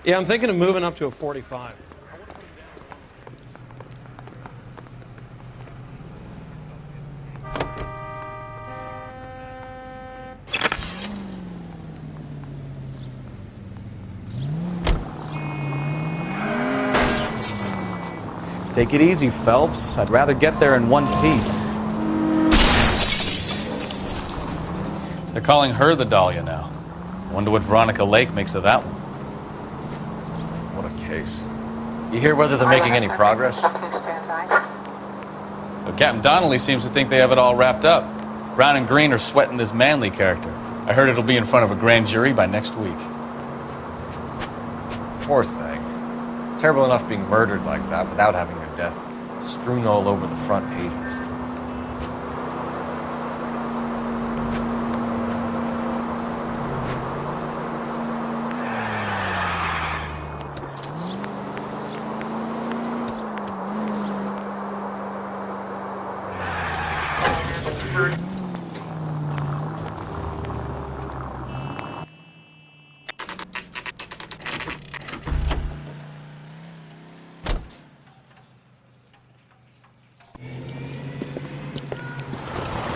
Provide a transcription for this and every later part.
Yeah, I'm thinking of moving up to a 45. Take it easy, Phelps. I'd rather get there in one piece. They're calling her the Dahlia now. Wonder what Veronica Lake makes of that one. What a case. You hear whether they're making any progress? Well, Captain Donnelly seems to think they have it all wrapped up. Brown and Green are sweating this Manley character. I heard it'll be in front of a grand jury by next week. Poor thing. Terrible enough being murdered like that without having her death strewn all over the front pages.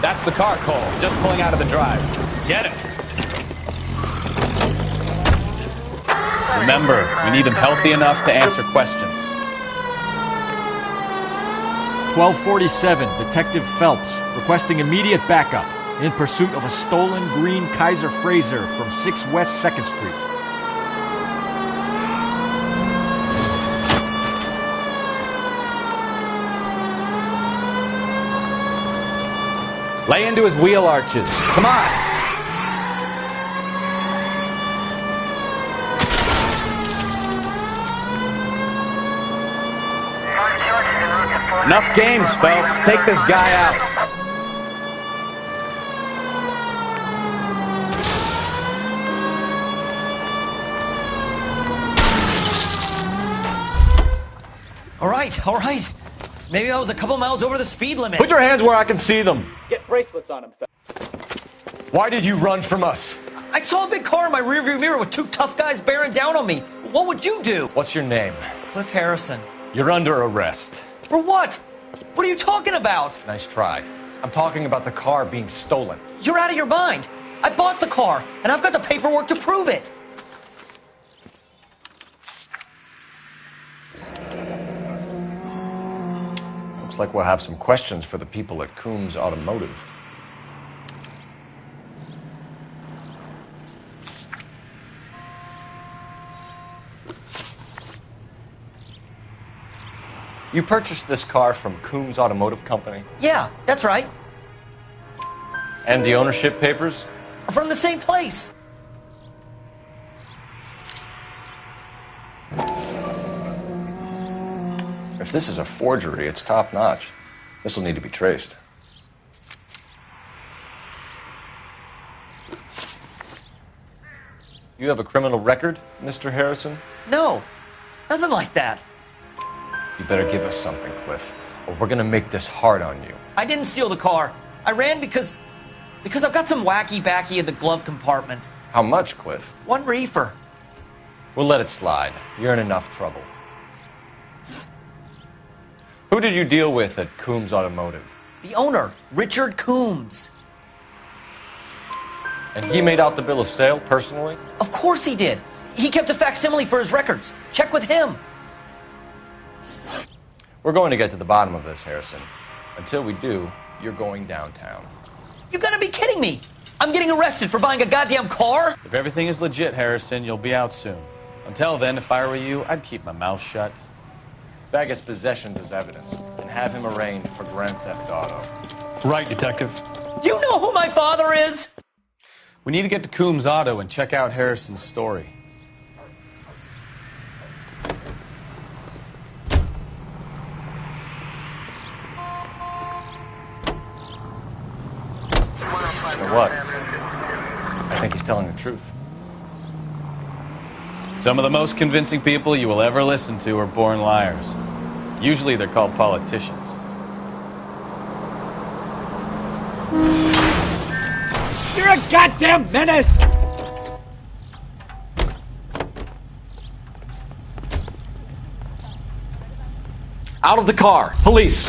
That's the car, Cole. Just pulling out of the drive. Get it. Remember, we need him healthy enough to answer questions. 1247, Detective Phelps, requesting immediate backup in pursuit of a stolen green Kaiser Frazer from 6 West 2nd Street. Lay into his wheel arches. Come on. Enough games, Phelps. Take this guy out. All right. Maybe I was a couple miles over the speed limit. Put your hands where I can see them. Get bracelets on him, Phelps. Why did you run from us? I saw a big car in my rearview mirror with 2 tough guys bearing down on me. What would you do? What's your name? Cliff Harrison. You're under arrest. For what? What are you talking about? Nice try. I'm talking about the car being stolen. You're out of your mind. I bought the car, and I've got the paperwork to prove it. Looks like we'll have some questions for the people at Coombs Automotive. You purchased this car from Coombs Automotive Company? Yeah, that's right. And the ownership papers? From the same place. If this is a forgery, it's top-notch. This will need to be traced. You have a criminal record, Mr. Harrison? No, nothing like that. You better give us something, Cliff, or we're gonna make this hard on you. I didn't steal the car. I ran because I've got some wacky backy in the glove compartment. How much, Cliff? 1 reefer. We'll let it slide. You're in enough trouble. Who did you deal with at Coombs Automotive? The owner, Richard Coombs. And he made out the bill of sale personally? Of course he did. He kept a facsimile for his records. Check with him. We're going to get to the bottom of this, Harrison. Until we do, you're going downtown. You gotta be kidding me. I'm getting arrested for buying a goddamn car? If everything is legit, Harrison, you'll be out soon. Until then, if I were you, I'd keep my mouth shut. Bag his possessions as evidence and have him arraigned for grand theft auto. Right, Detective. Do you know who my father is? We need to get to Coombs Auto and check out Harrison's story. You know what? I think he's telling the truth. Some of the most convincing people you will ever listen to are born liars. Usually they're called politicians. You're a goddamn menace! Out of the car. Police.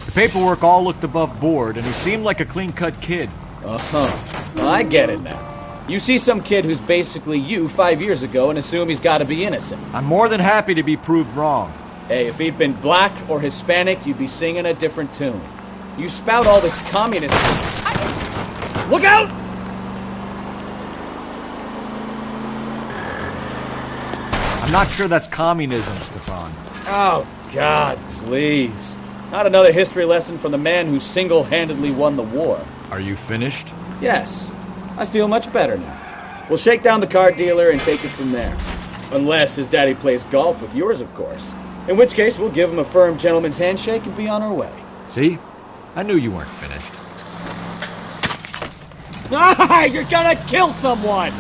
The paperwork all looked above board, and he seemed like a clean-cut kid. Uh-huh. Well, I get it now. You see some kid who's basically you 5 years ago and assume he's got to be innocent. I'm more than happy to be proved wrong. Hey, if he'd been black or Hispanic, you'd be singing a different tune. You spout all this communist... Look out! I'm not sure that's communism, Stefan. Oh, God, please. Not another history lesson from the man who single-handedly won the war. Are you finished? Yes. I feel much better now. We'll shake down the car dealer and take it from there. Unless his daddy plays golf with yours, of course. In which case, we'll give him a firm gentleman's handshake and be on our way. See? I knew you weren't finished. Ah, you're gonna kill someone!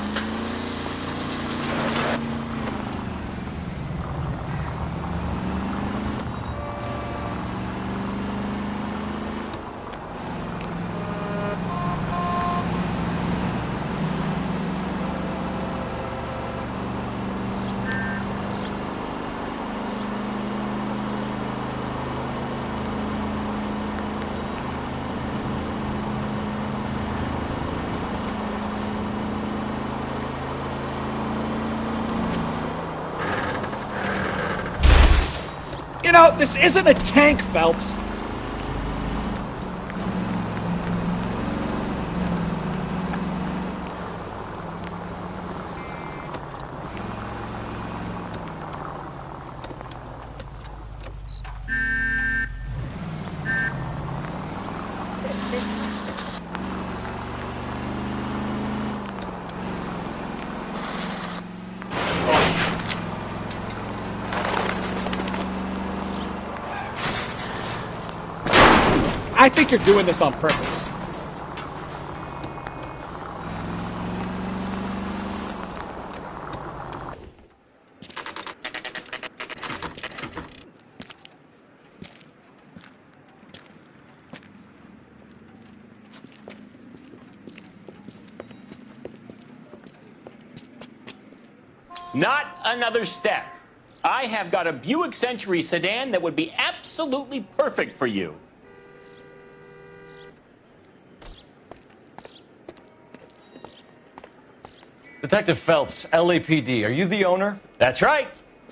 You know, this isn't a tank, Phelps. I think you're doing this on purpose. Not another step. I have got a Buick Century sedan that would be absolutely perfect for you. Detective Phelps, LAPD, are you the owner? That's right.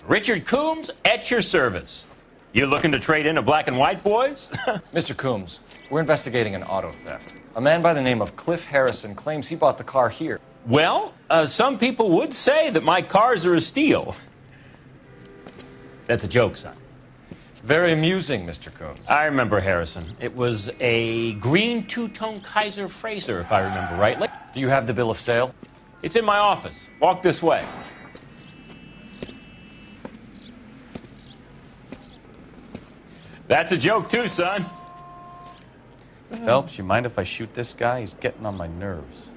Richard Coombs at your service. You looking to trade in a black and white, boys? Mr. Coombs, we're investigating an auto theft. A man by the name of Cliff Harrison claims he bought the car here. Well, some people would say that my cars are a steal. That's a joke, son. Very amusing, Mr. Coombs. I remember Harrison. It was a green two-tone Kaiser Frazer, if I remember rightly. Do you have the bill of sale? It's in my office. Walk this way. That's a joke too, son. Phelps, you mind if I shoot this guy? He's getting on my nerves.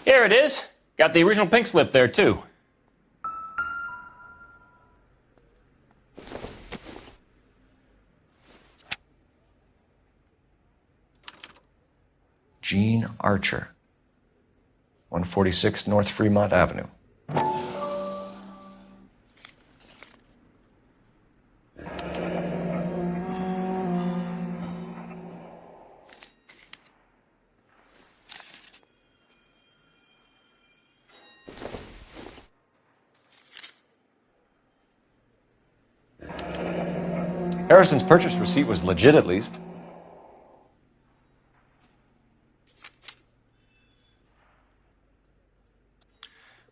Here it is. Got the original pink slip there, too. Gene Archer, 146 North Fremont Avenue. Harrison's purchase receipt was legit, at least.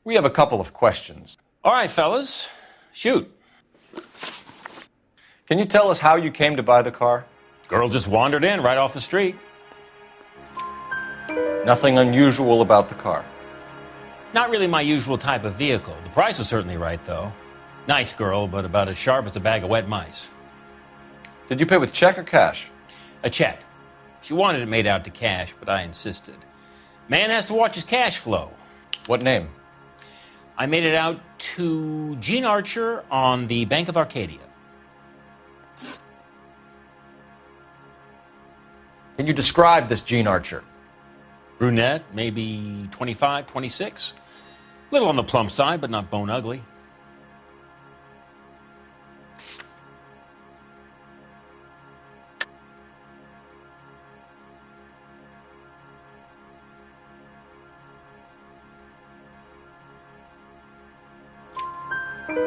We have a couple of questions. All right, fellas. Shoot. Can you tell us how you came to buy the car? Girl just wandered in right off the street. Nothing unusual about the car. Not really my usual type of vehicle. The price was certainly right, though. Nice girl, but about as sharp as a bag of wet mice. Did you pay with check or cash? A check. She wanted it made out to cash, but I insisted. Man has to watch his cash flow. What name? I made it out to Gene Archer on the Bank of Arcadia. Can you describe this Gene Archer? Brunette, maybe 25, 26. Little on the plump side, but not bone ugly.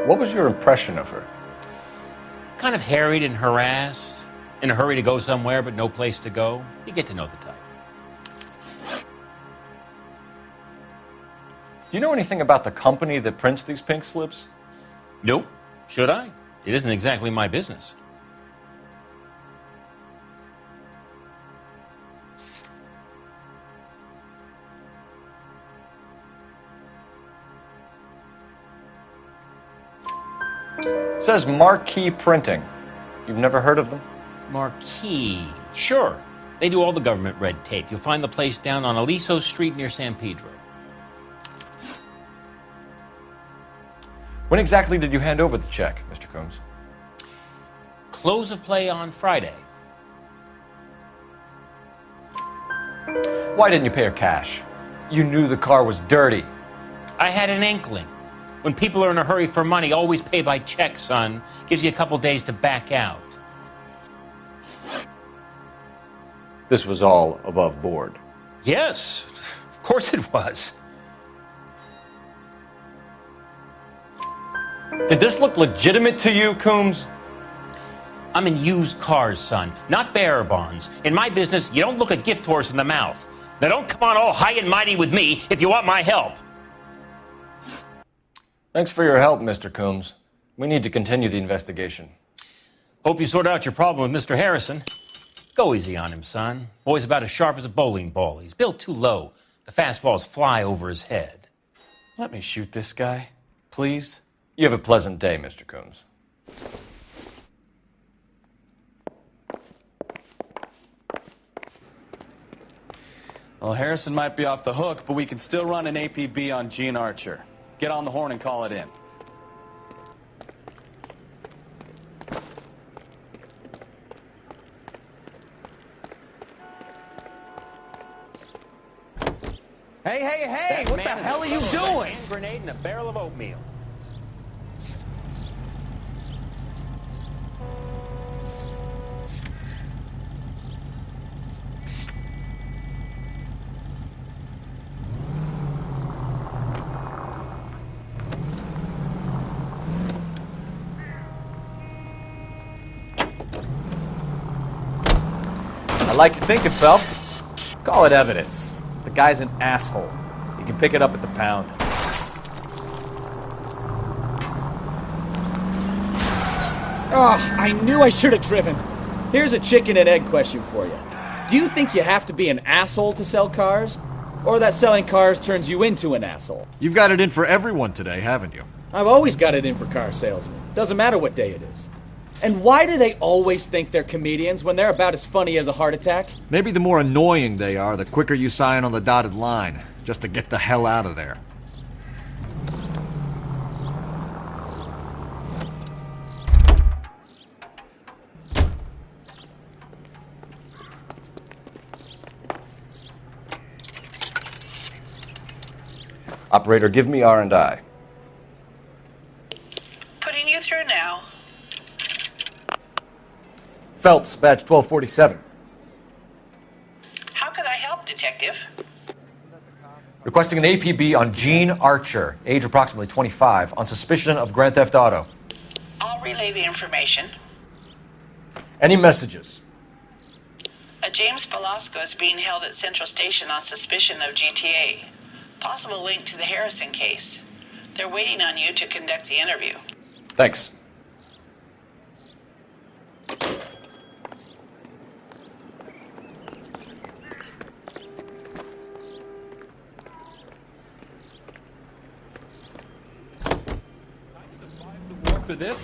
What was your impression of her? Kind of harried and harassed, in a hurry to go somewhere but no place to go. You get to know the type. Do you know anything about the company that prints these pink slips? Nope. Should I? It isn't exactly my business. It says Marquee Printing. You've never heard of them? Marquee. Sure. They do all the government red tape. You'll find the place down on Aliso Street near San Pedro. When exactly did you hand over the check, Mr. Coombs? Close of play on Friday. Why didn't you pay her cash? You knew the car was dirty. I had an inkling. When people are in a hurry for money, always pay by check, son. Gives you a couple days to back out. This was all above board. Yes, of course it was. Did this look legitimate to you, Coombs? I'm in used cars, son, not bearer bonds. In my business, you don't look a gift horse in the mouth. Now don't come on all high and mighty with me if you want my help. Thanks for your help, Mr. Coombs. We need to continue the investigation. Hope you sort out your problem with Mr. Harrison. Go easy on him, son. Boy's about as sharp as a bowling ball. He's built too low. The fastballs fly over his head. Let me shoot this guy, please. You have a pleasant day, Mr. Coombs. Well, Harrison might be off the hook, but we can still run an APB on Gene Archer. Get on the horn and call it in. Hey, what the hell are you doing? A hand grenade and a barrel of oatmeal. I like your thinking, Phelps. Call it evidence. The guy's an asshole. You can pick it up at the pound. Oh, I knew I should have driven. Here's a chicken and egg question for you. Do you think you have to be an asshole to sell cars? Or that selling cars turns you into an asshole? You've got it in for everyone today, haven't you? I've always got it in for car salesmen. Doesn't matter what day it is. And why do they always think they're comedians when they're about as funny as a heart attack? Maybe the more annoying they are, the quicker you sign on the dotted line, just to get the hell out of there. Operator, give me R&I. Putting you through now. Phelps, badge 1247. How could I help, Detective? Requesting an APB on Gene Archer, age approximately 25, on suspicion of grand theft auto. I'll relay the information. Any messages? A James Velasco is being held at Central Station on suspicion of GTA. Possible link to the Harrison case. They're waiting on you to conduct the interview. Thanks. For this?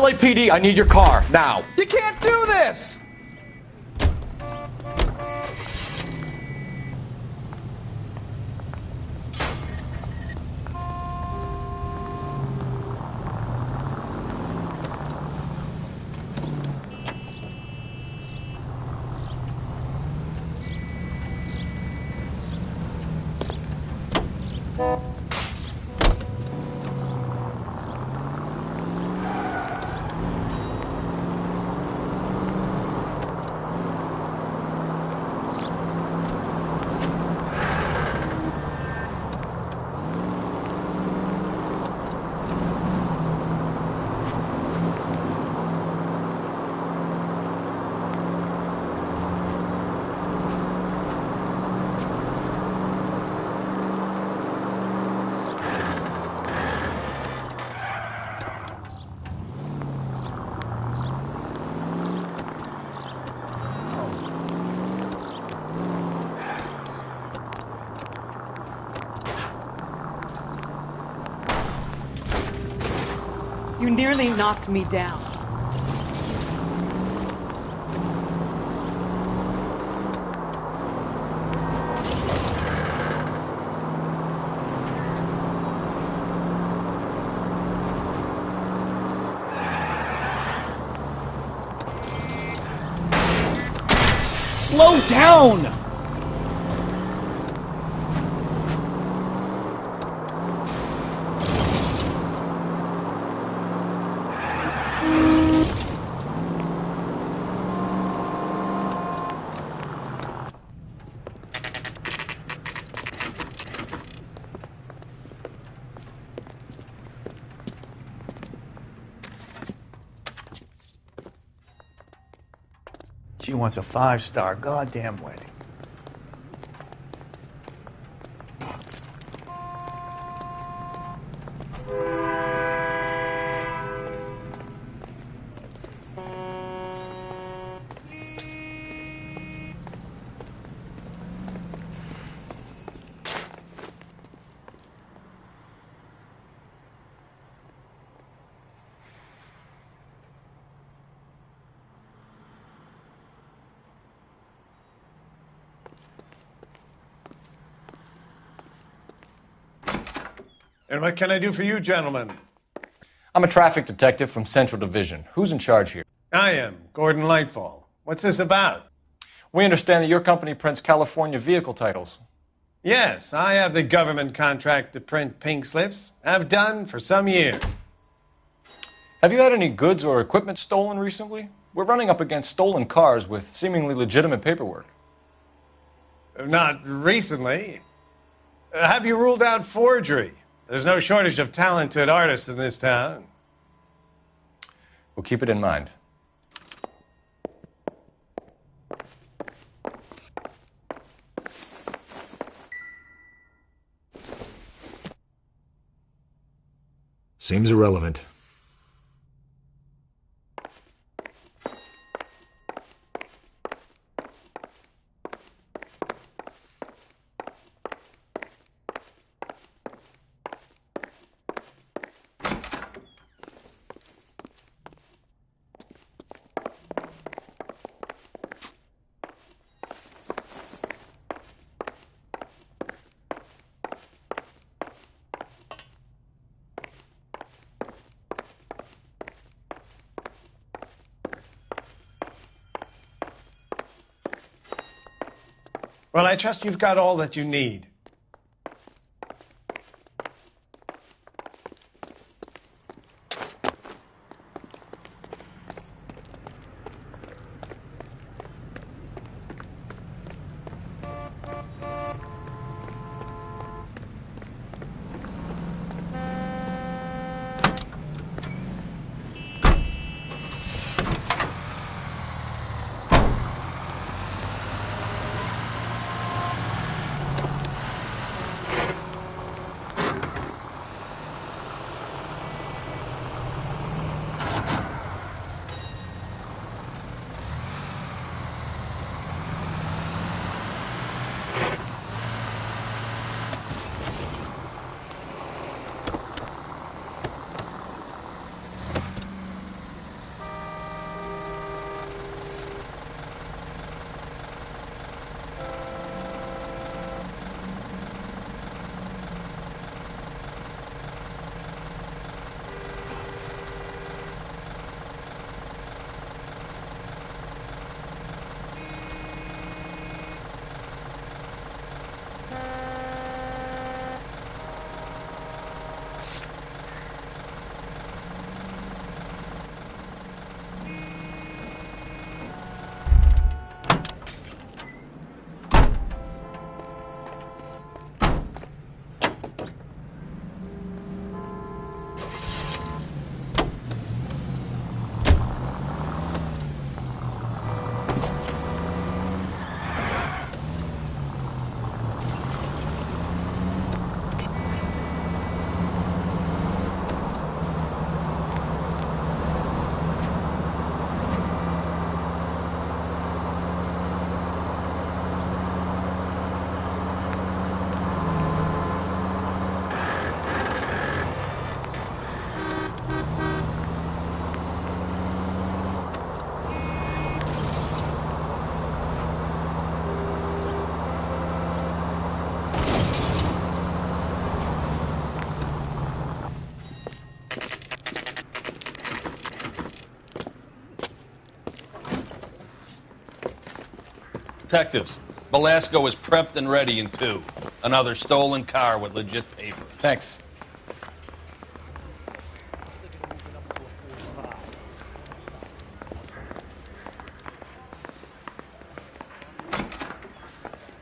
LAPD, I need your car, now. You can't do this! You nearly knocked me down. Slow down! She wants a 5-star goddamn wedding. And what can I do for you, gentlemen? I'm a traffic detective from Central Division. Who's in charge here? I am, Gordon Lightfall. What's this about? We understand that your company prints California vehicle titles. Yes, I have the government contract to print pink slips. I've done for some years. Have you had any goods or equipment stolen recently? We're running up against stolen cars with seemingly legitimate paperwork. Not recently. Have you ruled out forgery? There's no shortage of talented artists in this town. We'll keep it in mind. Seems irrelevant. Well, I trust you've got all that you need. Detectives, Velasco is prepped and ready in 2. Another stolen car with legit papers. Thanks.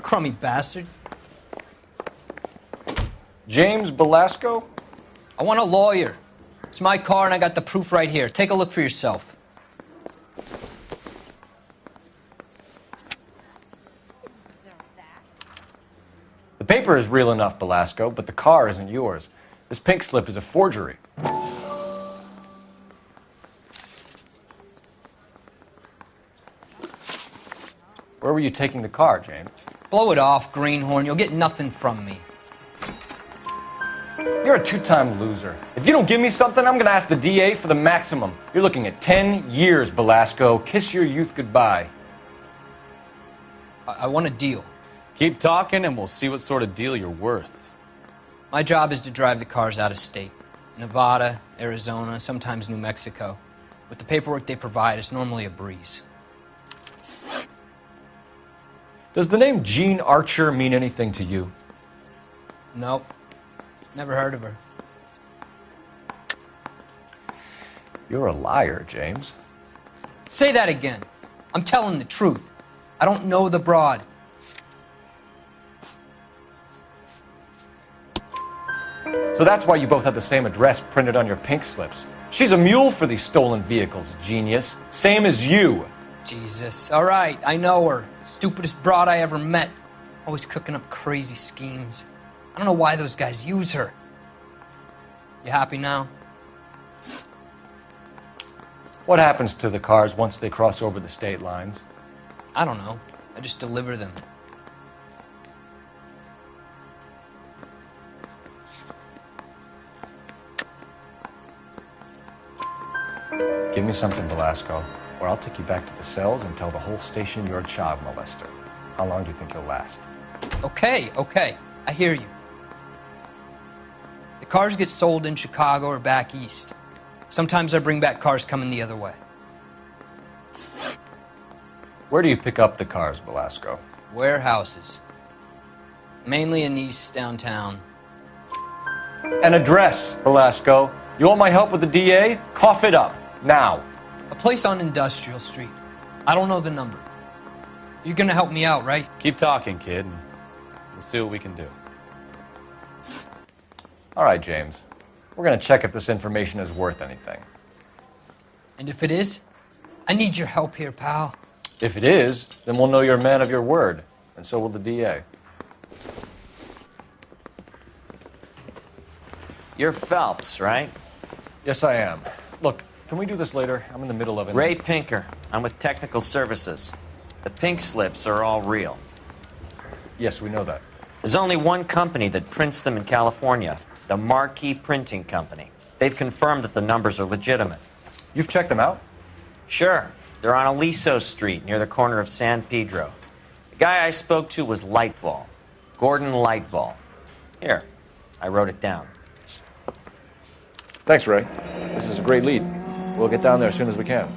Crummy bastard. James Belasco? I want a lawyer. It's my car and I got the proof right here. Take a look for yourself. The paper is real enough, Belasco, but the car isn't yours. This pink slip is a forgery. Where were you taking the car, James? Blow it off, greenhorn. You'll get nothing from me. You're a two-time loser. If you don't give me something, I'm going to ask the DA for the maximum. You're looking at 10 years, Belasco. Kiss your youth goodbye. I want a deal. Keep talking and we'll see what sort of deal you're worth. My job is to drive the cars out of state. Nevada, Arizona, sometimes New Mexico. With the paperwork they provide, it's normally a breeze. Does the name Jean Archer mean anything to you? Nope. Never heard of her. You're a liar, James. Say that again. I'm telling the truth. I don't know the broad. So that's why you both have the same address printed on your pink slips. She's a mule for these stolen vehicles, genius. Same as you. Jesus. All right, I know her. Stupidest broad I ever met. Always cooking up crazy schemes. I don't know why those guys use her. You happy now? What happens to the cars once they cross over the state lines? I don't know. I just deliver them. Give me something, Belasco, or I'll take you back to the cells and tell the whole station you're a child molester. How long do you think you'll last? Okay. I hear you. The cars get sold in Chicago or back east. Sometimes I bring back cars coming the other way. Where do you pick up the cars, Belasco? Warehouses. Mainly in East downtown. An address, Belasco. You want my help with the DA? Cough it up. Now. A place on Industrial Street. I don't know the number. You're gonna help me out, right? Keep talking, kid, and we'll see what we can do. All right, James. We're going to check if this information is worth anything. And if it is, I need your help here, pal. If it is, then we'll know you're a man of your word, and so will the DA. You're Phelps, right? Yes, I am. Look, can we do this later? I'm in the middle of it. Ray Pinker. I'm with Technical Services. The pink slips are all real. Yes, we know that. There's only one company that prints them in California, the Marquee Printing Company. They've confirmed that the numbers are legitimate. You've checked them out? Sure. They're on Aliso Street, near the corner of San Pedro. The guy I spoke to was Lightval. Gordon Lightval. Here, I wrote it down. Thanks, Ray. This is a great lead. We'll get down there as soon as we can.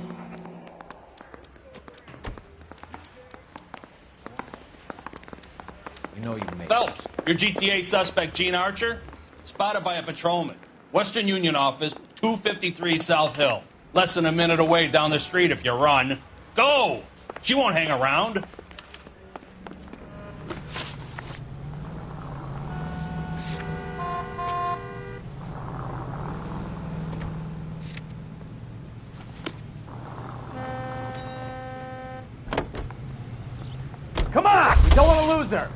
Phelps, your GTA suspect, Gene Archer, spotted by a patrolman. Western Union office, 253 South Hill. Less than a minute away down the street if you run. Go! She won't hang around. Come on! We don't want to lose her!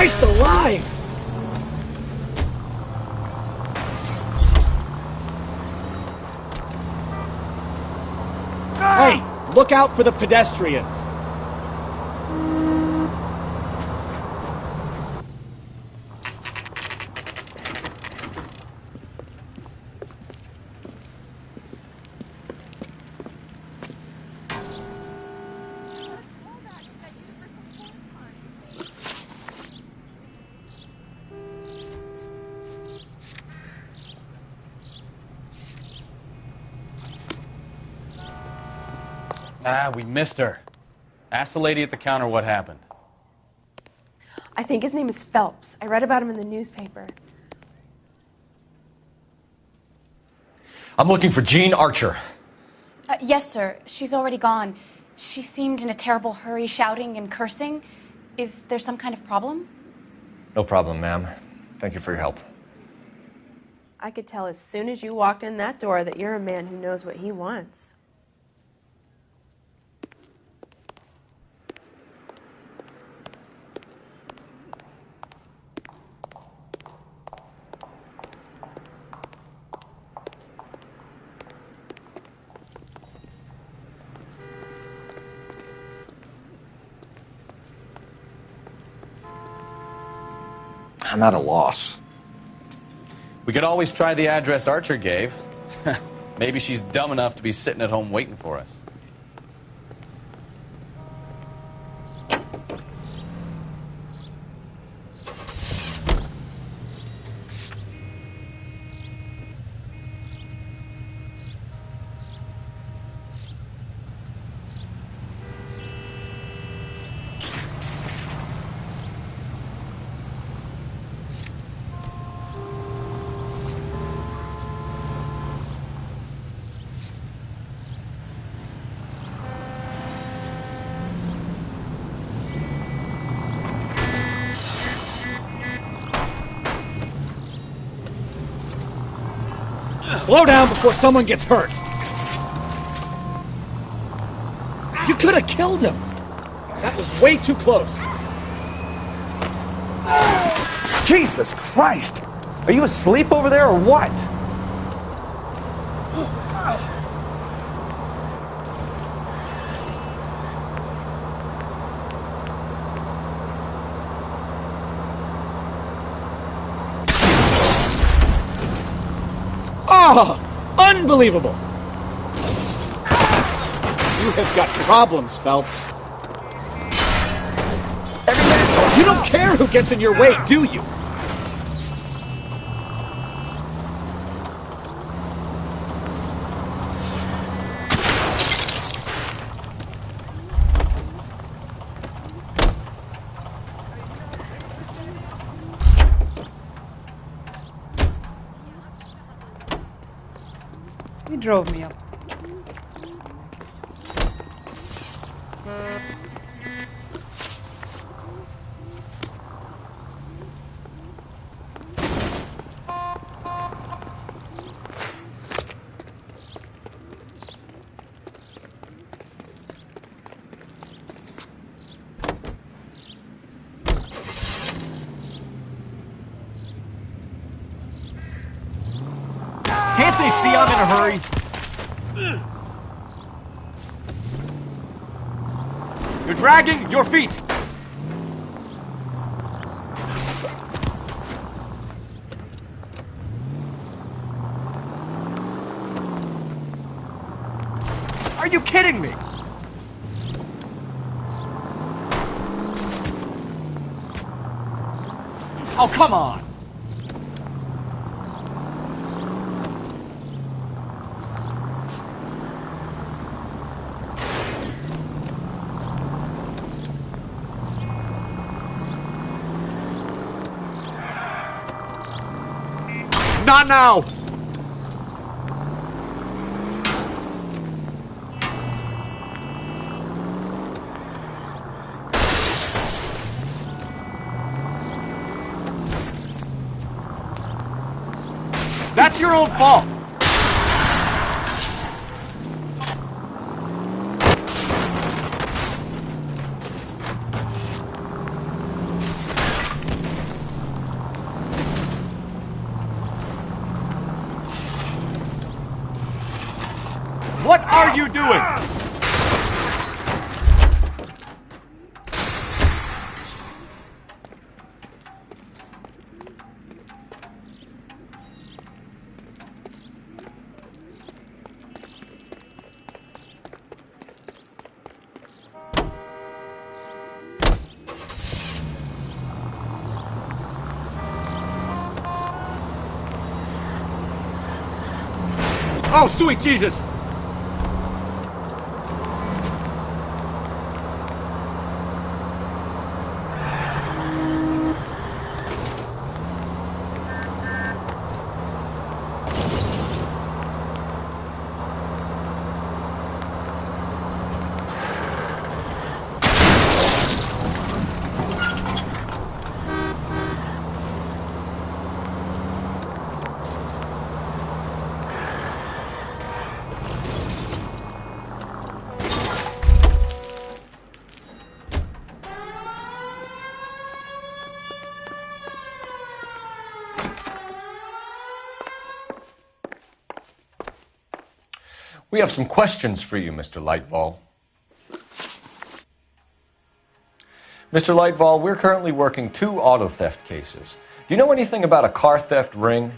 Christ alive! Hey, look out for the pedestrians. Ah, we missed her. Ask the lady at the counter what happened. I think his name is Phelps. I read about him in the newspaper. I'm looking for Jean Archer. Yes, sir. She's already gone. She seemed in a terrible hurry, shouting and cursing. Is there some kind of problem? No problem, ma'am. Thank you for your help. I could tell as soon as you walked in that door that you're a man who knows what he wants. I'm at a loss. We could always try the address Archer gave. Maybe she's dumb enough to be sitting at home waiting for us. Slow down before someone gets hurt. You could have killed him. That was way too close. Jesus Christ! Are you asleep over there or what? Oh, unbelievable! You have got problems, Phelps. You don't care who gets in your way, do you? He drove me up. Can't they see I'm in a hurry? You're dragging your feet. Are you kidding me? Oh, come on. Not now! That's your own fault! are you doing? Oh, sweet Jesus! We have some questions for you, Mr. Lightval. Mr. Lightval, we're currently working 2 auto theft cases. Do you know anything about a car theft ring?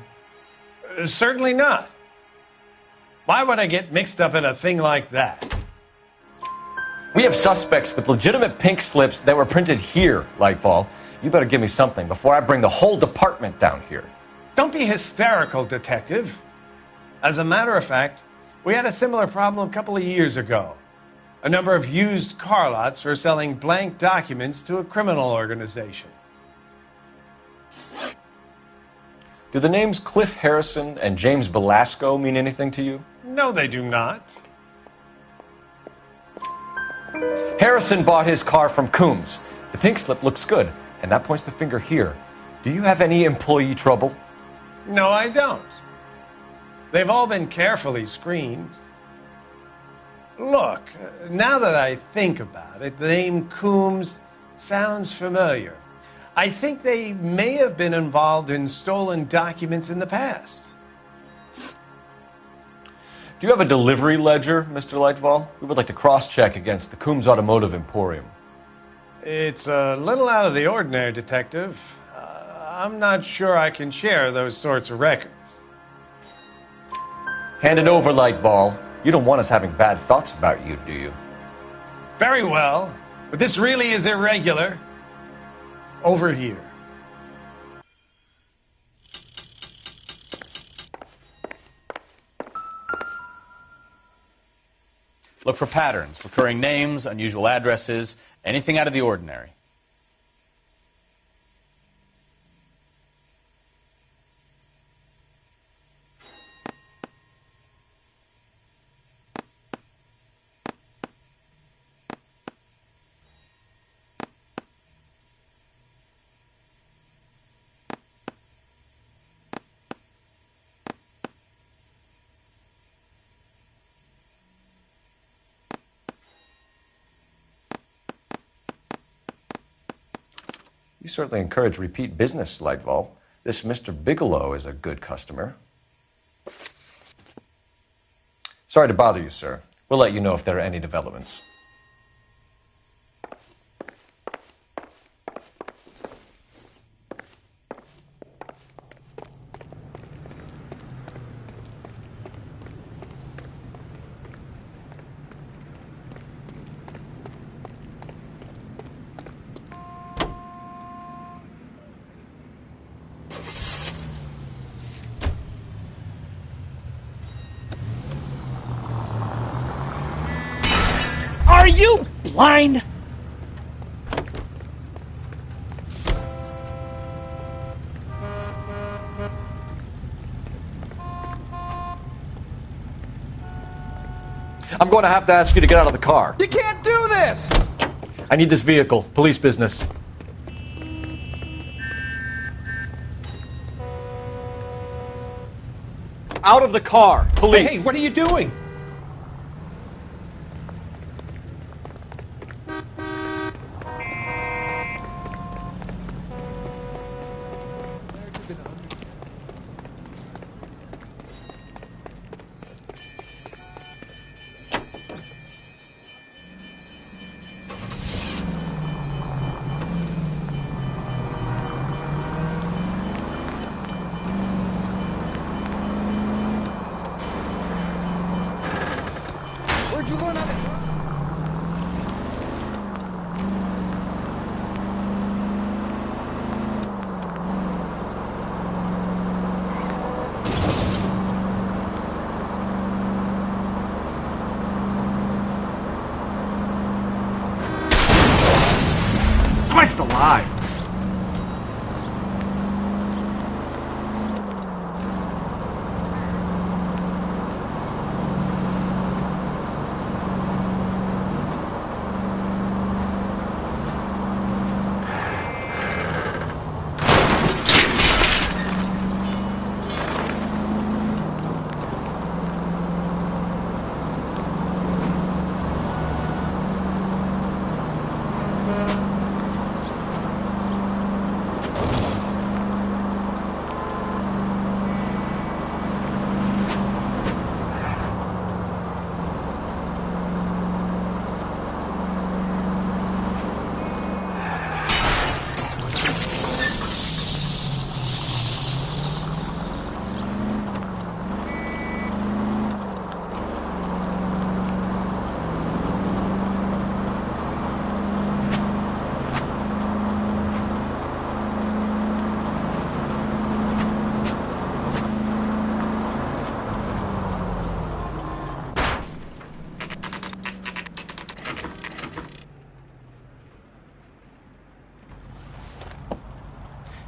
Certainly not. Why would I get mixed up in a thing like that? We have suspects with legitimate pink slips that were printed here, Lightval. You better give me something before I bring the whole department down here. Don't be hysterical, Detective. As a matter of fact, we had a similar problem a couple of years ago. A number of used car lots were selling blank documents to a criminal organization. Do the names Cliff Harrison and James Belasco mean anything to you? No, they do not. Harrison bought his car from Coombs. The pink slip looks good, and that points the finger here. Do you have any employee trouble? No, I don't. They've all been carefully screened. Look, now that I think about it, the name Coombs sounds familiar. I think they may have been involved in stolen documents in the past. Do you have a delivery ledger, Mr. Lightval? We would like to cross-check against the Coombs Automotive Emporium. It's a little out of the ordinary, Detective. I'm not sure I can share those sorts of records. Hand it over, Lightval. You don't want us having bad thoughts about you, do you? Very well, but this really is irregular. Over here. Look for patterns, recurring names, unusual addresses, anything out of the ordinary. You certainly encourage repeat business, Lightval. This Mr. Bigelow is a good customer. Sorry to bother you, sir. We'll let you know if there are any developments. Are you blind? I'm going to have to ask you to get out of the car. You can't do this! I need this vehicle. Police business. Out of the car. Police. Hey, what are you doing? Christ alive!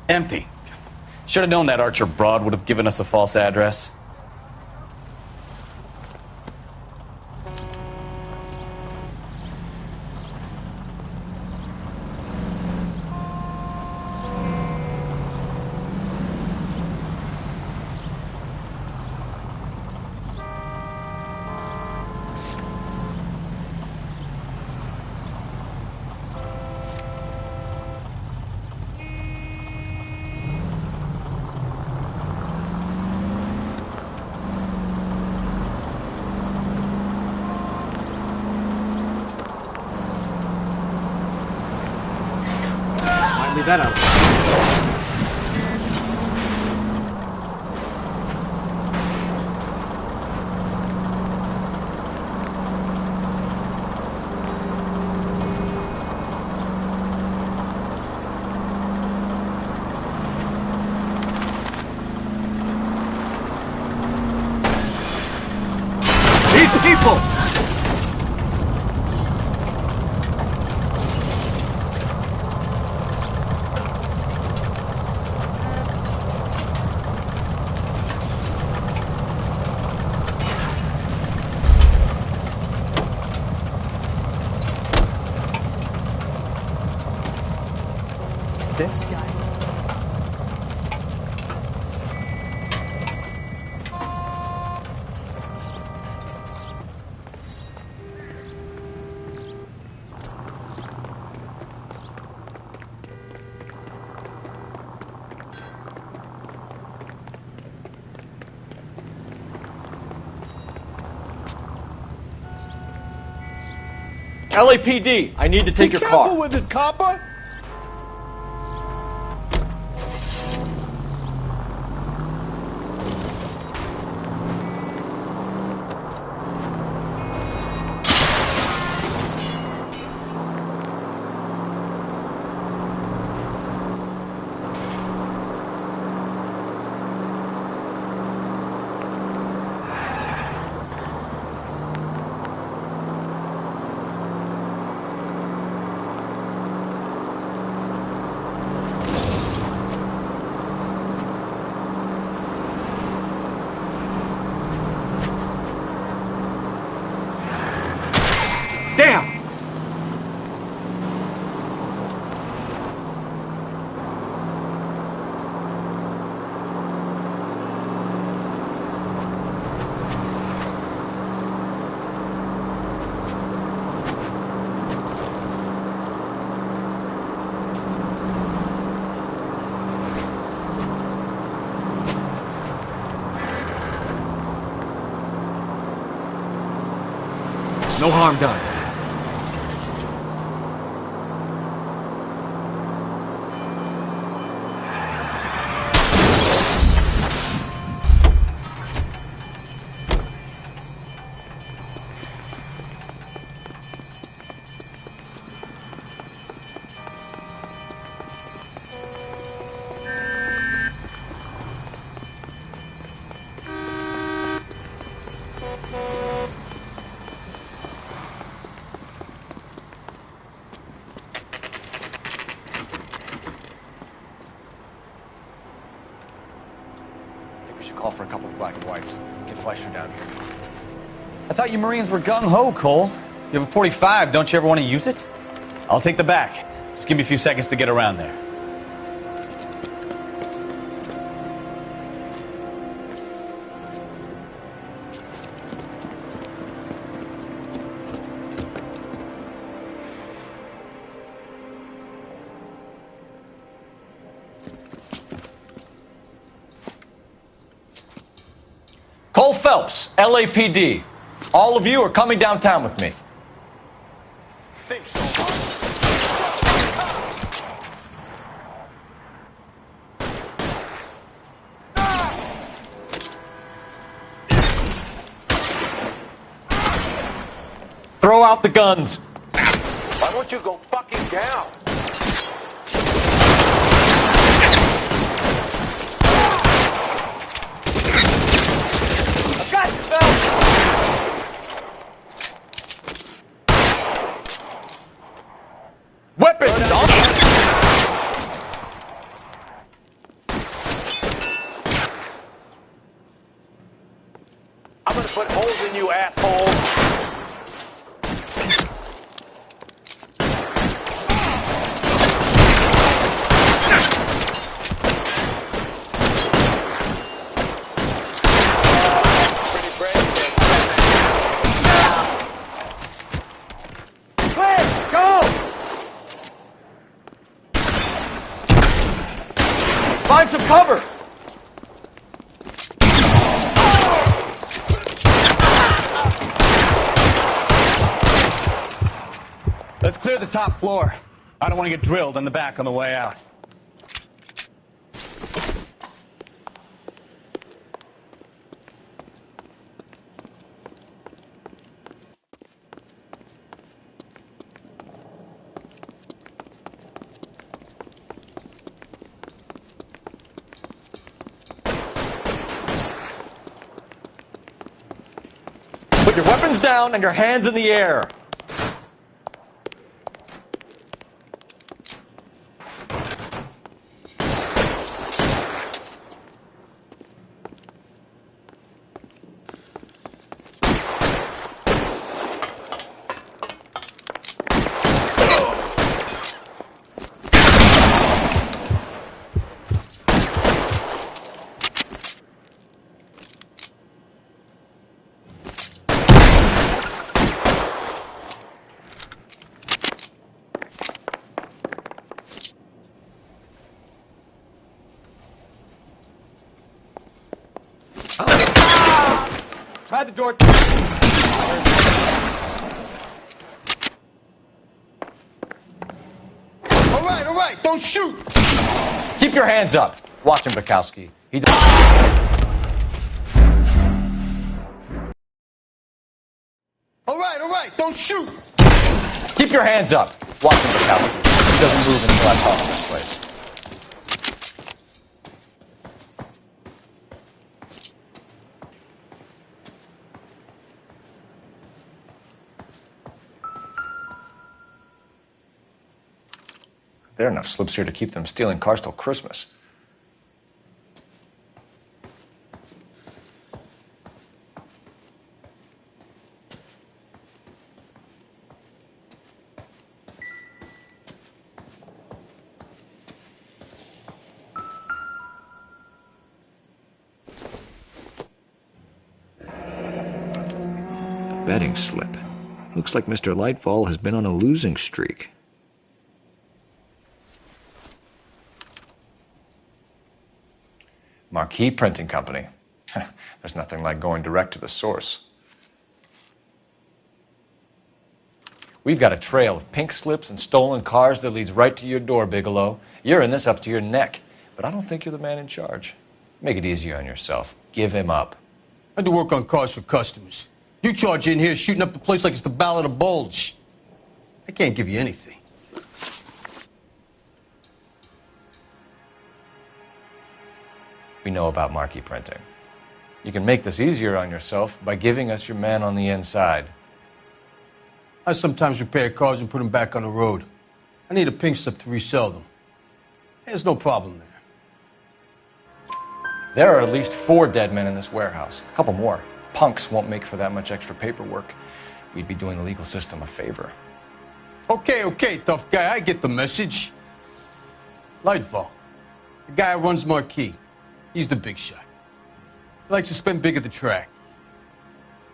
Empty. Should have known that Archer broad would have given us a false address. Leave that out. These people! This guy. LAPD, I need to take your car. Be careful with it, copper! Damn! No harm done. Call for a couple of black and whites. Get Fleischer down here. I thought you Marines were gung-ho, Cole. You have a 45. Don't you ever want to use it? I'll take the back. Just give me a few seconds to get around there. Cole Phelps, LAPD. All of you are coming downtown with me. Think so, Throw out the guns. Why won't you go fucking down? Got you, Phelps. Weapons on. I'm gonna put holes in you, asshole. Find some cover! Let's clear the top floor. I don't want to get drilled in the back on the way out. Put your weapons down and your hands in the air. Try the door. All right, don't shoot. Keep your hands up. Watch him, Bukowski. He does. All right, don't shoot. Keep your hands up. Watch him, Bukowski. He doesn't move until I talk in this place. There are enough slips here to keep them stealing cars till Christmas. Betting slip. Looks like Mr. Lightfall has been on a losing streak. Marquee Printing Company. There's nothing like going direct to the source. We've got a trail of pink slips and stolen cars that leads right to your door, Bigelow. You're in this up to your neck, but I don't think you're the man in charge. Make it easier on yourself. Give him up. I do work on cars for customers. You charge in here shooting up the place like it's the Ballad of Bulge. I can't give you anything. We know about marquee printing. You can make this easier on yourself by giving us your man on the inside. I sometimes repair cars and put them back on the road. I need a pink slip to resell them. There's no problem there. There are at least 4 dead men in this warehouse. A couple more. Punks won't make for that much extra paperwork. We'd be doing the legal system a favor. Okay, tough guy. I get the message. Lightfall, the guy who runs Marquis. He's the big shot. He likes to spend big at the track.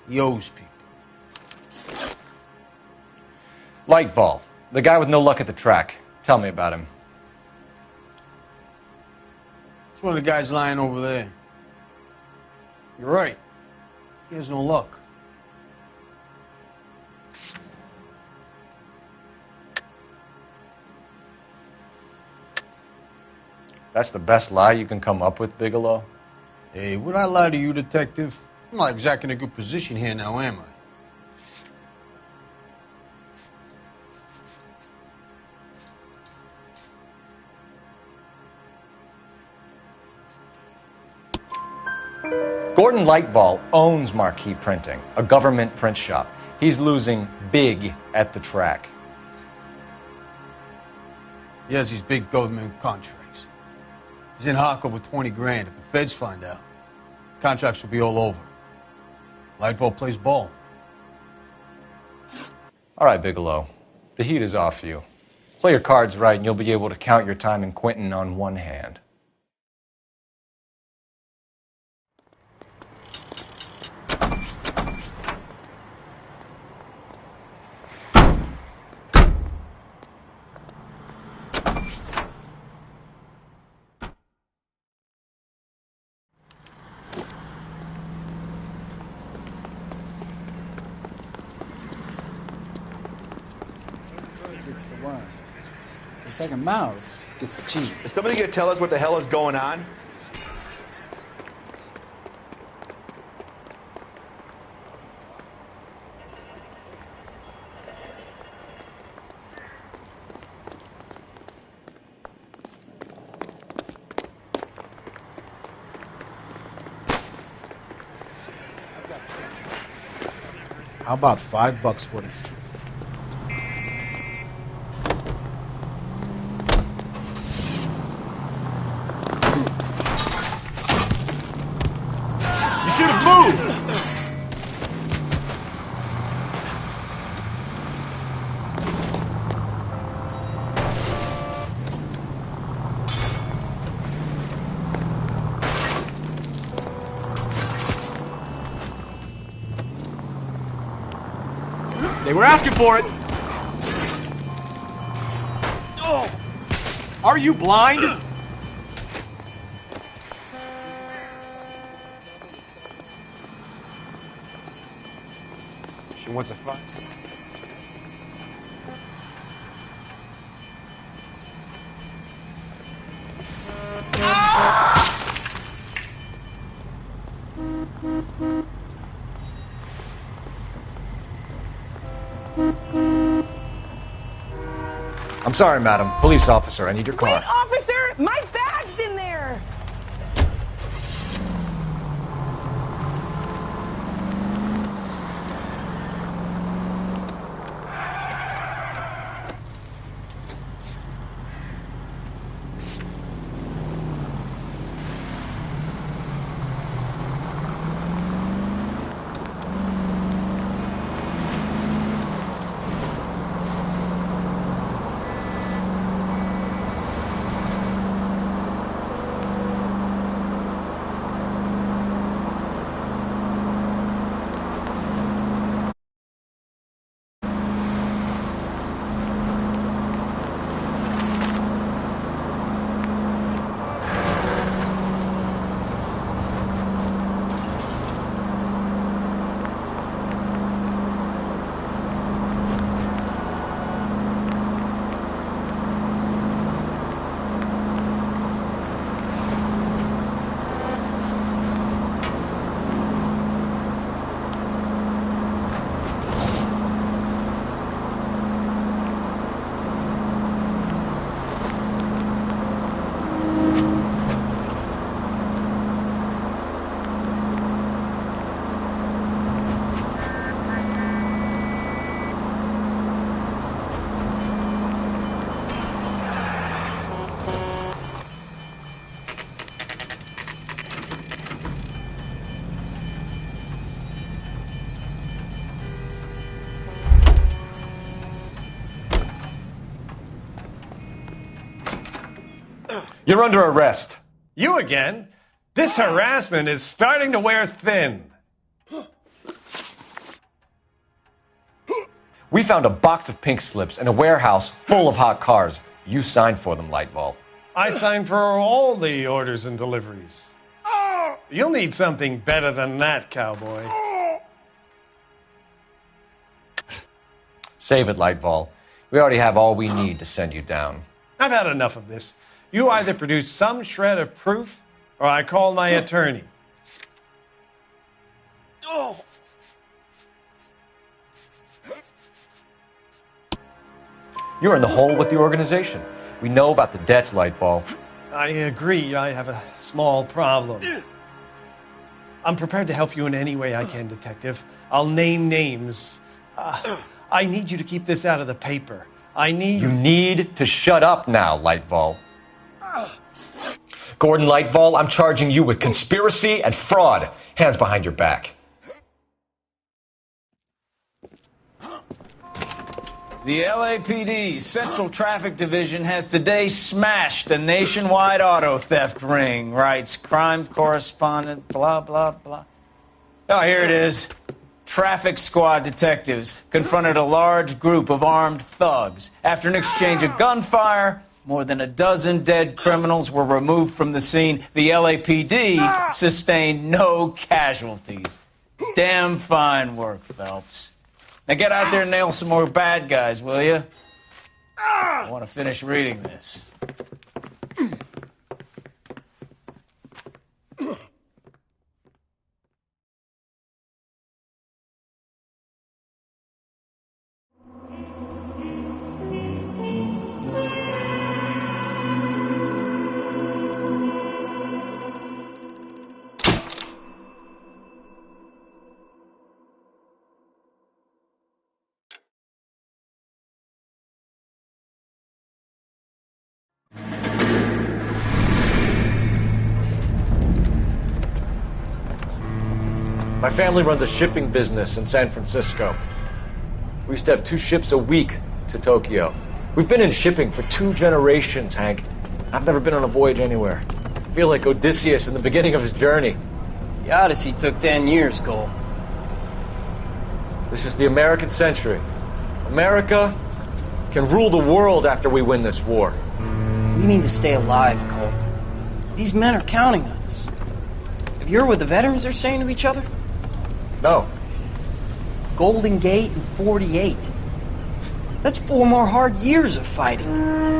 He owes people. Lightfall, the guy with no luck at the track. Tell me about him. It's one of the guys lying over there. You're right. He has no luck. That's the best lie you can come up with, Bigelow? Hey, would I lie to you, detective? I'm not exactly in a good position here now, am I? Gordon Lightball owns Marquis Printing, a government print shop. He's losing big at the track. He has these big government contracts. He's in hock over 20 grand. If the feds find out, contracts will be all over. Lightfall plays ball. All right, Bigelow. The heat is off you. Play your cards right and you'll be able to count your time in Quentin on one hand. Gets the worm. The second mouse gets the cheese. Is somebody gonna tell us what the hell is going on? How about $5 for this? You should have moved! They were asking for it. Oh. Are you blind? She wants a fight. I'm sorry, madam. Police officer, I need your car. Wait, officer! My bag's in there! You're under arrest. You again? This harassment is starting to wear thin. We found a box of pink slips in a warehouse full of hot cars. You signed for them, Lightball. I signed for all the orders and deliveries. You'll need something better than that, cowboy. Save it, Lightball. We already have all we need to send you down. I've had enough of this. You either produce some shred of proof, or I call my attorney. You're in the hole with the organization. We know about the debts, Lightball. I agree, I have a small problem. I'm prepared to help you in any way I can, Detective. I'll name names. I need you to keep this out of the paper. You need to shut up now, Lightball. Gordon Lightball, I'm charging you with conspiracy and fraud. Hands behind your back. The LAPD Central Traffic Division has today smashed a nationwide auto theft ring, writes crime correspondent, blah, blah, blah. Oh, here it is. Traffic squad detectives confronted a large group of armed thugs. After an exchange of gunfire, more than a dozen dead criminals were removed from the scene. The LAPD sustained no casualties. Damn fine work, Phelps. Now get out there and nail some more bad guys, will you? I want to finish reading this. My family runs a shipping business in San Francisco. We used to have 2 ships a week to Tokyo. We've been in shipping for 2 generations, Hank. I've never been on a voyage anywhere. I feel like Odysseus in the beginning of his journey. The Odyssey took 10 years, Cole. This is the American century. America can rule the world after we win this war. We need to stay alive, Cole. These men are counting on us. Have you heard what the veterans are saying to each other? No. Golden Gate and 48. That's 4 more hard years of fighting.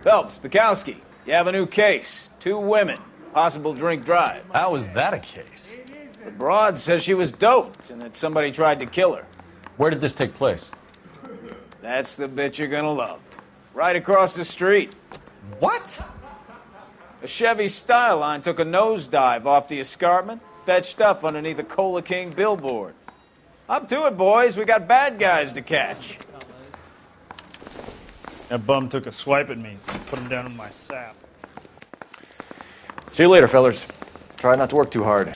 Phelps, Bukowski, you have a new case. 2 women, possible drink drive. How is that a case? The broad says she was doped and that somebody tried to kill her. Where did this take place? That's the bit you're gonna love. Right across the street. What? A Chevy Styline took a nosedive off the escarpment, fetched up underneath a Cola King billboard. Up to it, boys. We got bad guys to catch. That bum took a swipe at me, so I put him down in my sap. See you later, fellers. Try not to work too hard.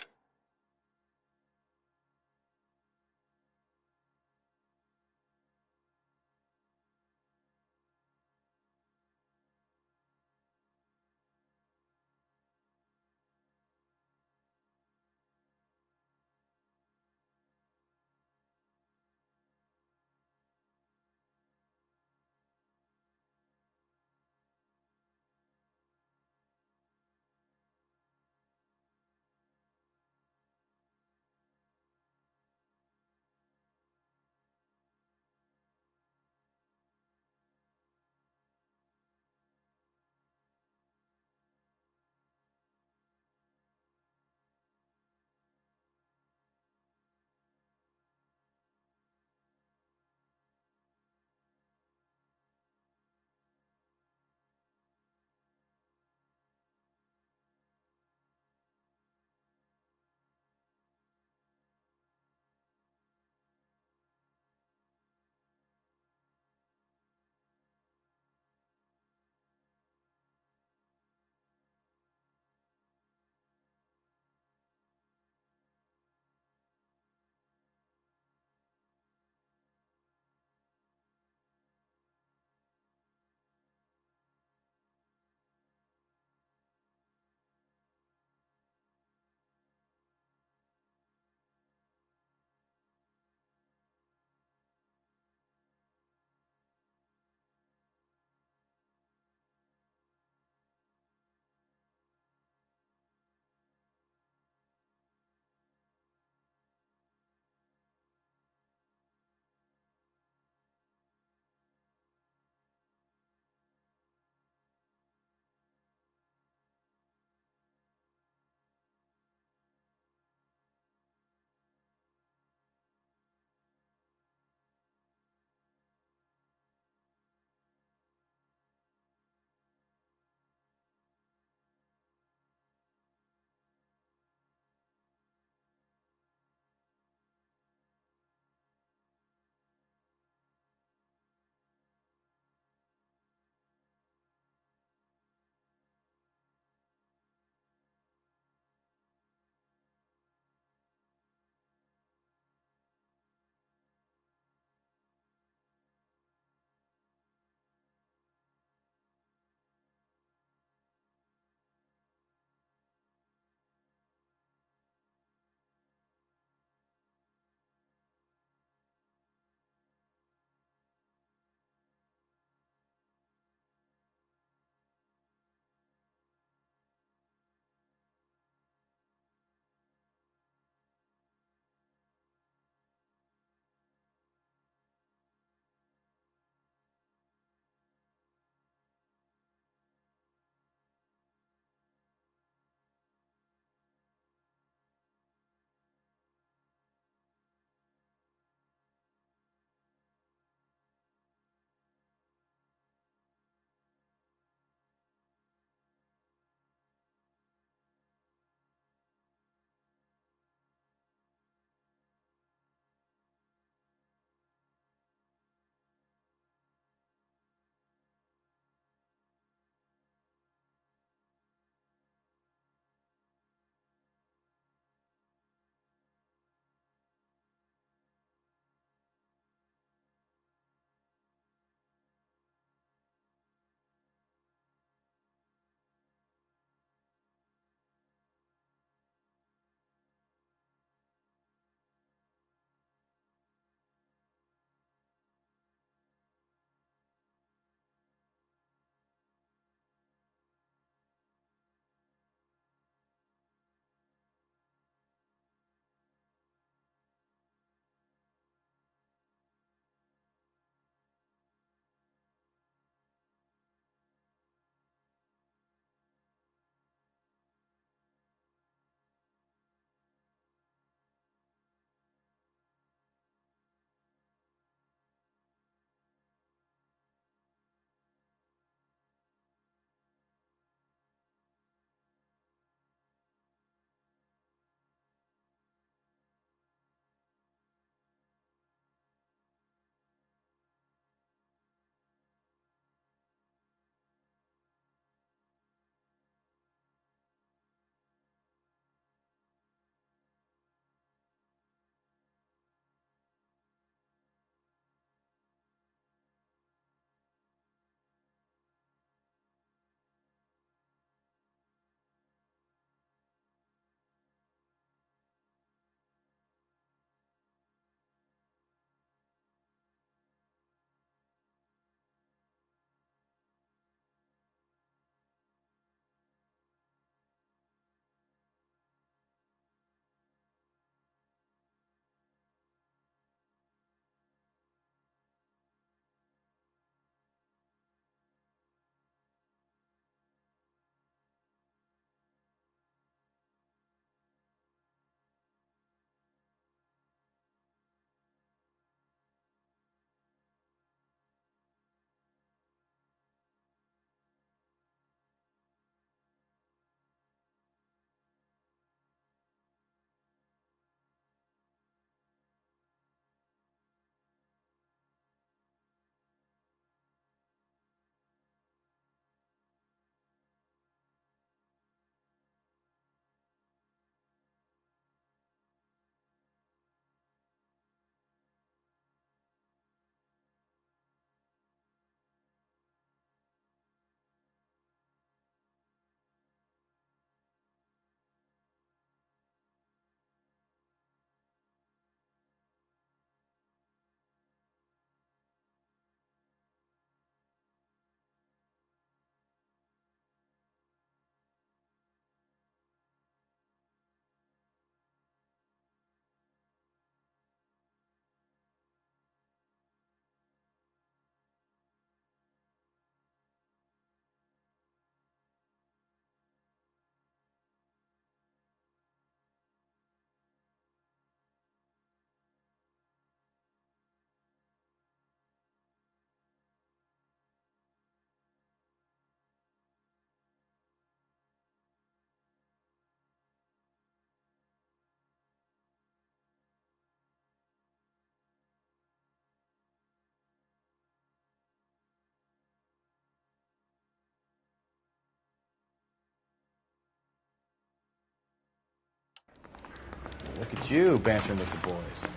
at you bantering with the boys.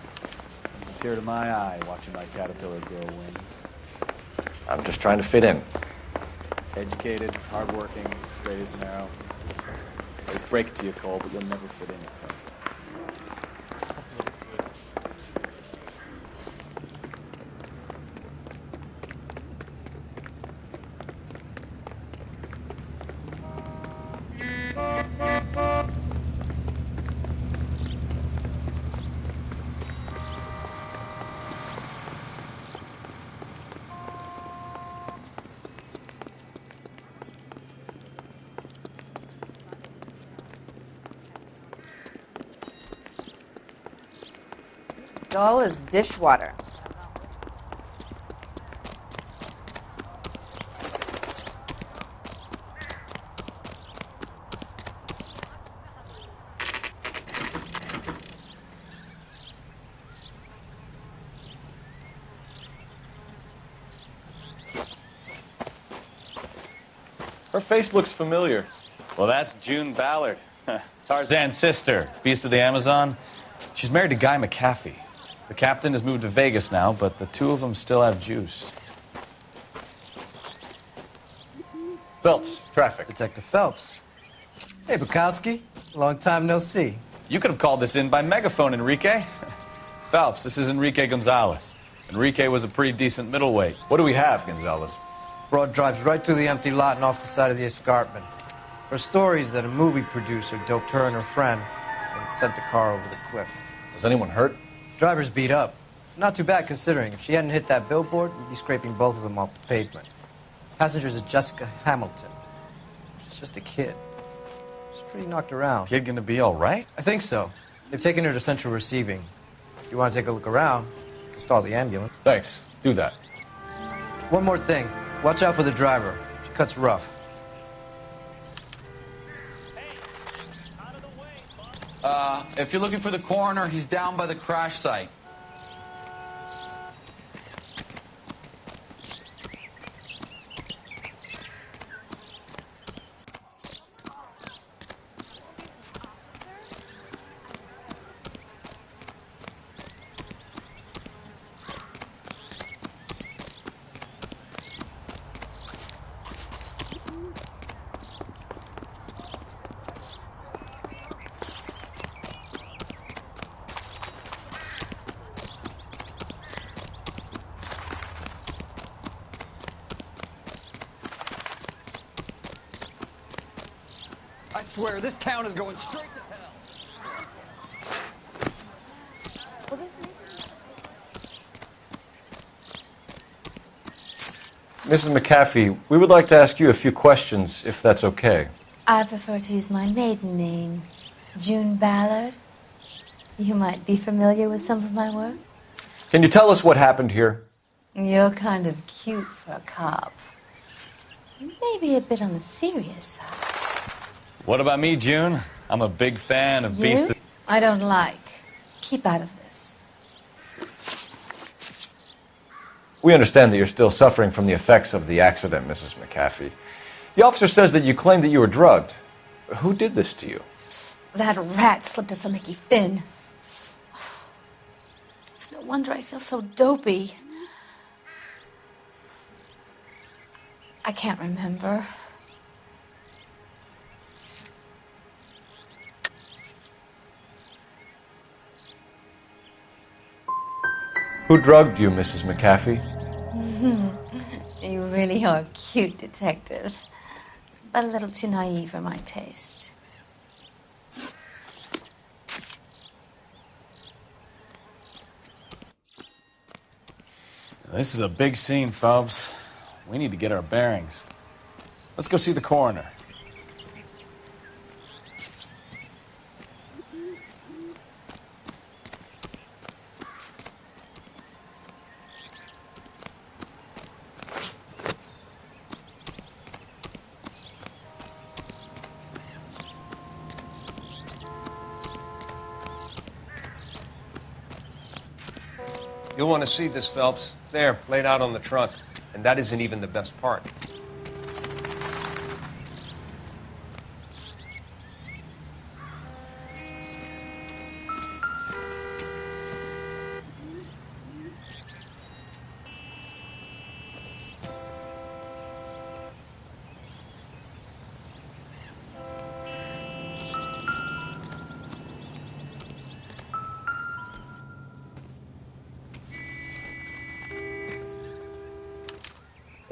It's a tear to my eye watching my caterpillar grow wings. I'm just trying to fit in. Educated, hardworking, straight as an arrow. I hate to break it to you, Cole, but you'll never fit in at Central. Dull as dishwater. Her face looks familiar. Well, that's June Ballard, Tarzan's sister, beast of the Amazon. She's married to Guy McAfee. The captain has moved to Vegas now, but the two of them still have juice. Phelps, traffic. Detective Phelps. Hey, Bukowski. Long time no see. You could have called this in by megaphone, Enrique. Phelps, this is Enrique Gonzalez. Enrique was a pretty decent middleweight. What do we have, Gonzalez? Broad drives right through the empty lot and off the side of the escarpment. Her story is that a movie producer doped her and her friend and sent the car over the cliff. Was anyone hurt? Driver's beat up. Not too bad considering. If she hadn't hit that billboard, we'd be scraping both of them off the pavement. Passenger's a Jessica Hamilton. She's just a kid. She's pretty knocked around. Kid gonna be all right? I think so. They've taken her to Central Receiving. If you want to take a look around, you can stall the ambulance. Thanks. Do that. One more thing. Watch out for the driver. She cuts rough. If you're looking for the coroner, he's down by the crash site. I swear, this town is going straight to hell. Mrs. McAfee, we would like to ask you a few questions, if that's okay. I prefer to use my maiden name, June Ballard. You might be familiar with some of my work. Can you tell us what happened here? You're kind of cute for a cop. Maybe a bit on the serious side. What about me, June? I'm a big fan of You? Beast. I don't like. Keep out of this. We understand that you're still suffering from the effects of the accident, Mrs. McAfee. The officer says that you claimed that you were drugged. Who did this to you? That rat slipped us a Mickey Finn. It's no wonder I feel so dopey. I can't remember. Who drugged you, Mrs. McAfee? You really are a cute detective, but a little too naive for my taste. This is a big scene, Phelps. We need to get our bearings. Let's go see the coroner. You'll want to see this, Phelps. There, laid out on the trunk. And that isn't even the best part.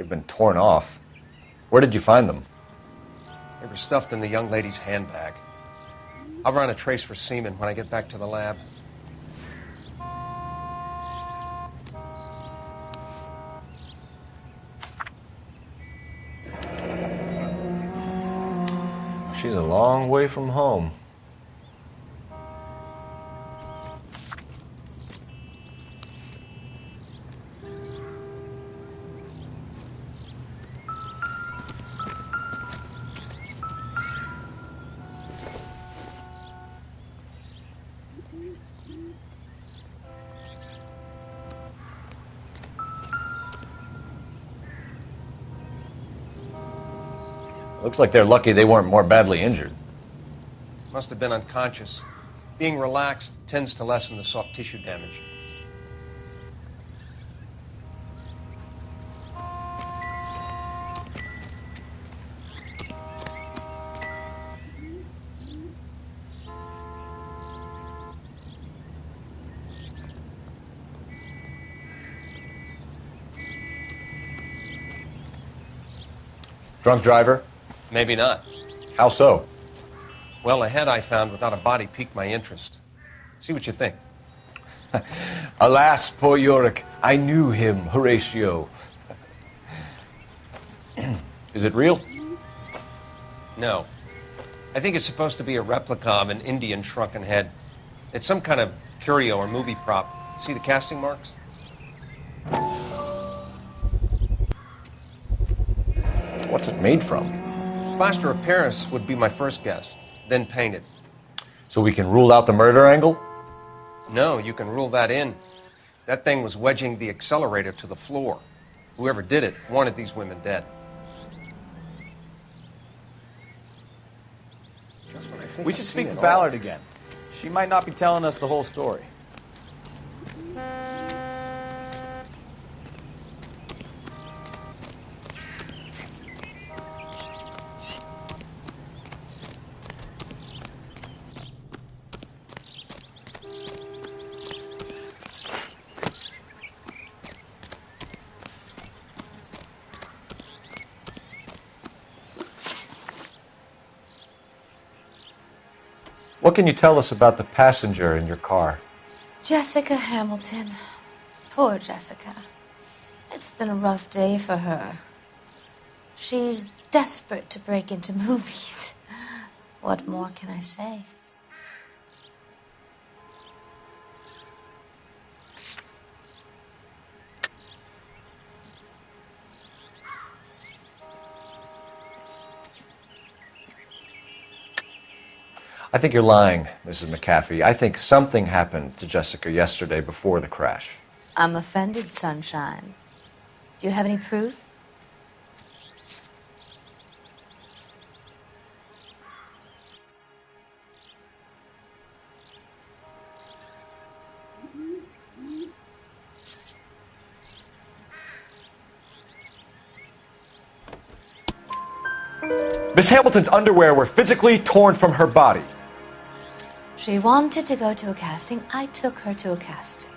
have been torn off. Where did you find them? They were stuffed in the young lady's handbag. I'll run a trace for semen when I get back to the lab. She's a long way from home. Looks like they're lucky they weren't more badly injured. Must have been unconscious. Being relaxed tends to lessen the soft tissue damage. Drunk driver? Maybe not. How so? Well, a head I found without a body piqued my interest. See what you think. Alas, poor Yorick, I knew him, Horatio. Is it real? No. I think it's supposed to be a replica of an Indian shrunken head. It's some kind of curio or movie prop. See the casting marks? What's it made from? Plaster of Paris would be my first guess, then painted. So we can rule out the murder angle? No, you can rule that in. That thing was wedging the accelerator to the floor. Whoever did it wanted these women dead. We should speak to Ballard again. She might not be telling us the whole story. What can you tell us about the passenger in your car? Jessica Hamilton. Poor Jessica. It's been a rough day for her. She's desperate to break into movies. What more can I say? I think you're lying, Mrs. McAfee. I think something happened to Jessica yesterday before the crash. I'm offended, Sunshine. Do you have any proof? Miss Hamilton's underwear were physically torn from her body. She wanted to go to a casting. I took her to a casting.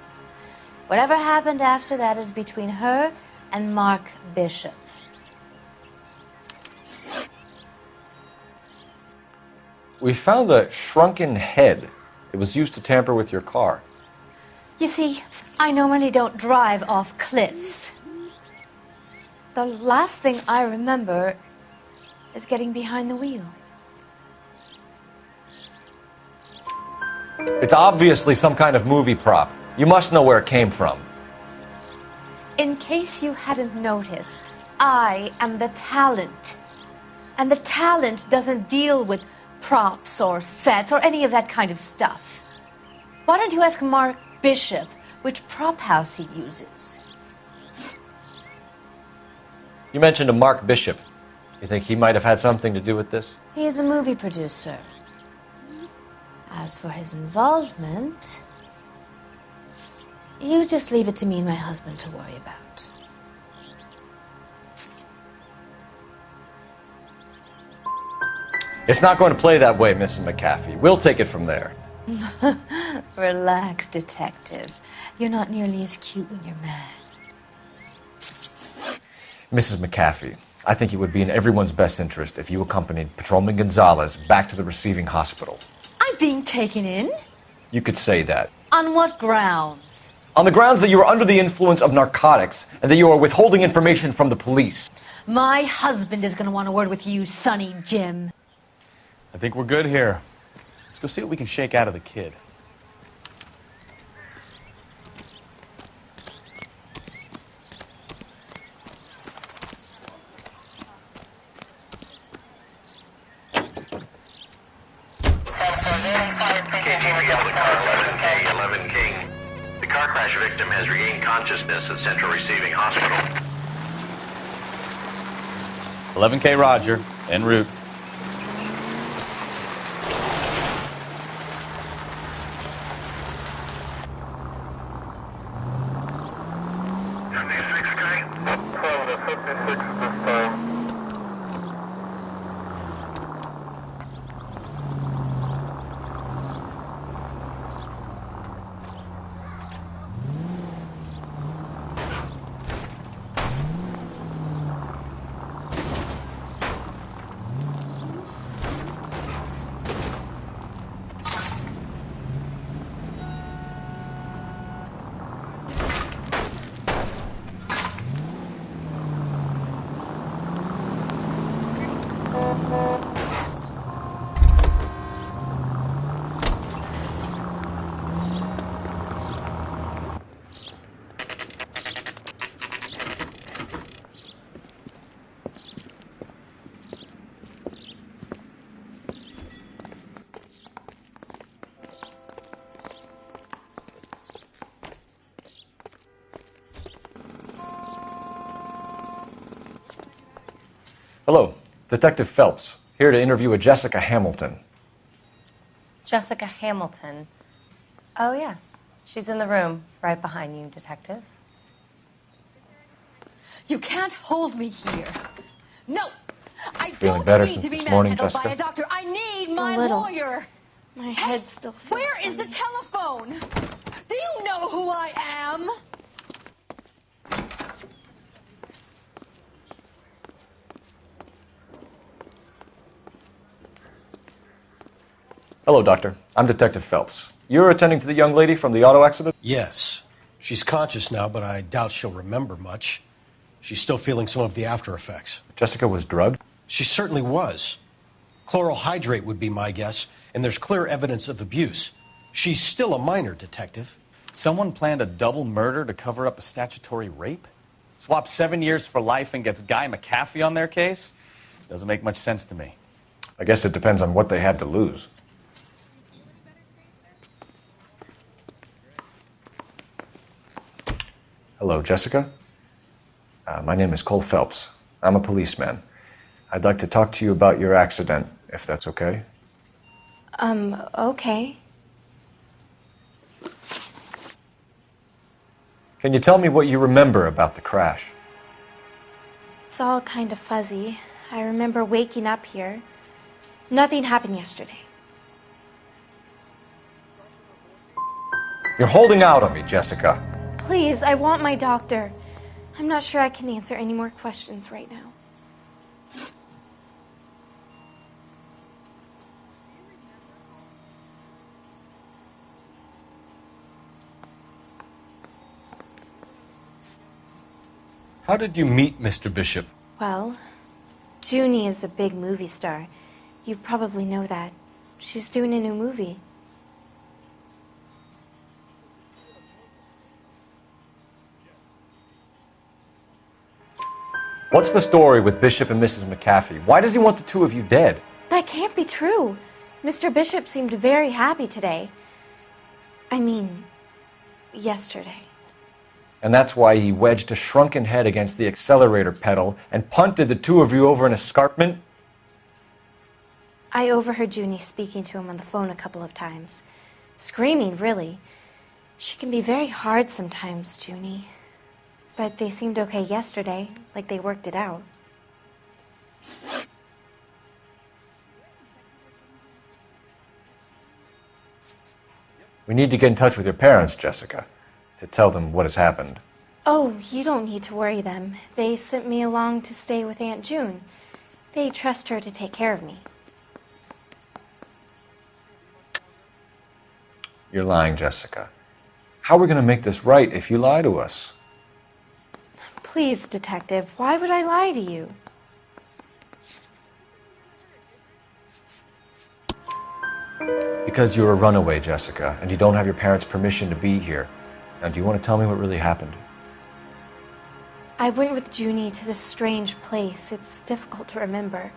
Whatever happened after that is between her and Mark Bishop. We found a shrunken head. It was used to tamper with your car. You see, I normally don't drive off cliffs. The last thing I remember is getting behind the wheel. It's obviously some kind of movie prop. You must know where it came from. In case you hadn't noticed, I am the talent. And the talent doesn't deal with props or sets or any of that kind of stuff. Why don't you ask Mark Bishop which prop house he uses? You mentioned a Mark Bishop. You think he might have had something to do with this? He is a movie producer. As for his involvement, you just leave it to me and my husband to worry about. It's not going to play that way, Mrs. McAfee. We'll take it from there. Relax, detective. You're not nearly as cute when you're mad. Mrs. McAfee, I think it would be in everyone's best interest if you accompanied Patrolman Gonzalez back to the receiving hospital. I'm being taken in? You could say that. On what grounds? On the grounds that you are under the influence of narcotics and that you are withholding information from the police. My husband is going to want a word with you, Sonny Jim. I think we're good here. Let's go see what we can shake out of the kid. K 11 King. The car crash victim has regained consciousness at Central Receiving Hospital. 11K Roger, en route. Hello, Detective Phelps, here to interview a Jessica Hamilton. Jessica Hamilton. Oh, yes. She's in the room right behind you, Detective. You can't hold me here. No! I Feeling don't better need since to be this morning, manhandled by Jessica? a doctor. I need my little. lawyer. My head still feels Where is the telephone? Do you know who I am? Hello, Doctor. I'm Detective Phelps. You're attending to the young lady from the auto accident? Yes. She's conscious now, but I doubt she'll remember much. She's still feeling some of the after effects. Jessica was drugged? She certainly was. Chloral hydrate would be my guess, and there's clear evidence of abuse. She's still a minor, Detective. Someone planned a double murder to cover up a statutory rape? Swap 7 years for life and gets Guy McAfee on their case? Doesn't make much sense to me. I guess it depends on what they had to lose. Hello, Jessica. My name is Cole Phelps. I'm a policeman. I'd like to talk to you about your accident, if that's okay. Okay. Can you tell me what you remember about the crash? It's all kind of fuzzy. I remember waking up here. Nothing happened yesterday. You're holding out on me, Jessica. Please, I want my doctor. I'm not sure I can answer any more questions right now. How did you meet Mr. Bishop? Well, Junie is a big movie star. You probably know that. She's doing a new movie. What's the story with Bishop and Mrs. McAfee? Why does he want the two of you dead? That can't be true. Mr. Bishop seemed very happy today. I mean, yesterday. And that's why he wedged a shrunken head against the accelerator pedal and punted the two of you over an escarpment? I overheard Junie speaking to him on the phone a couple of times. Screaming, really. She can be very hard sometimes, Junie. But they seemed okay yesterday, like they worked it out. We need to get in touch with your parents, Jessica, to tell them what has happened. Oh, you don't need to worry them. They sent me along to stay with Aunt June. They trust her to take care of me. You're lying, Jessica. How are we going to make this right if you lie to us? Please, Detective, why would I lie to you? Because you're a runaway, Jessica, and you don't have your parents' permission to be here. Now, do you want to tell me what really happened? I went with Junie to this strange place. It's difficult to remember.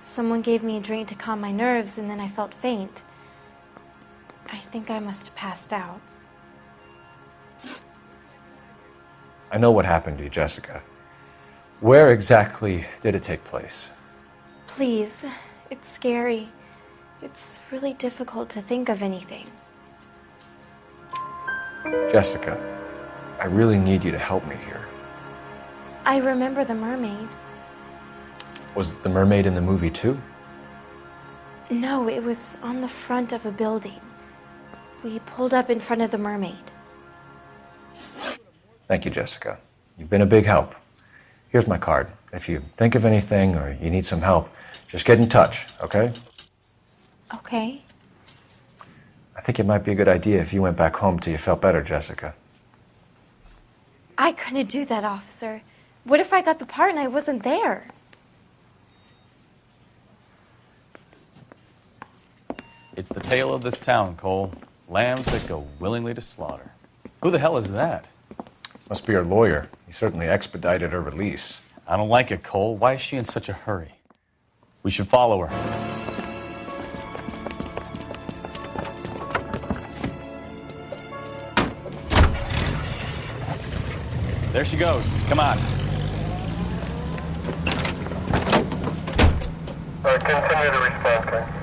Someone gave me a drink to calm my nerves, and then I felt faint. I think I must have passed out. I know what happened to you, Jessica. Where exactly did it take place? Please, it's scary. It's really difficult to think of anything. Jessica, I really need you to help me here. I remember the mermaid. Was the mermaid in the movie too? No, it was on the front of a building. We pulled up in front of the mermaid. Thank you, Jessica. You've been a big help. Here's my card. If you think of anything or you need some help, just get in touch, okay? Okay. I think it might be a good idea if you went back home till you felt better, Jessica. I couldn't do that, officer. What if I got the part and I wasn't there? It's the tale of this town, Cole. Lambs that go willingly to slaughter. Who the hell is that? Must be her lawyer. He certainly expedited her release. I don't like it, Cole. Why is she in such a hurry? We should follow her. There she goes. Come on. Continue to respond,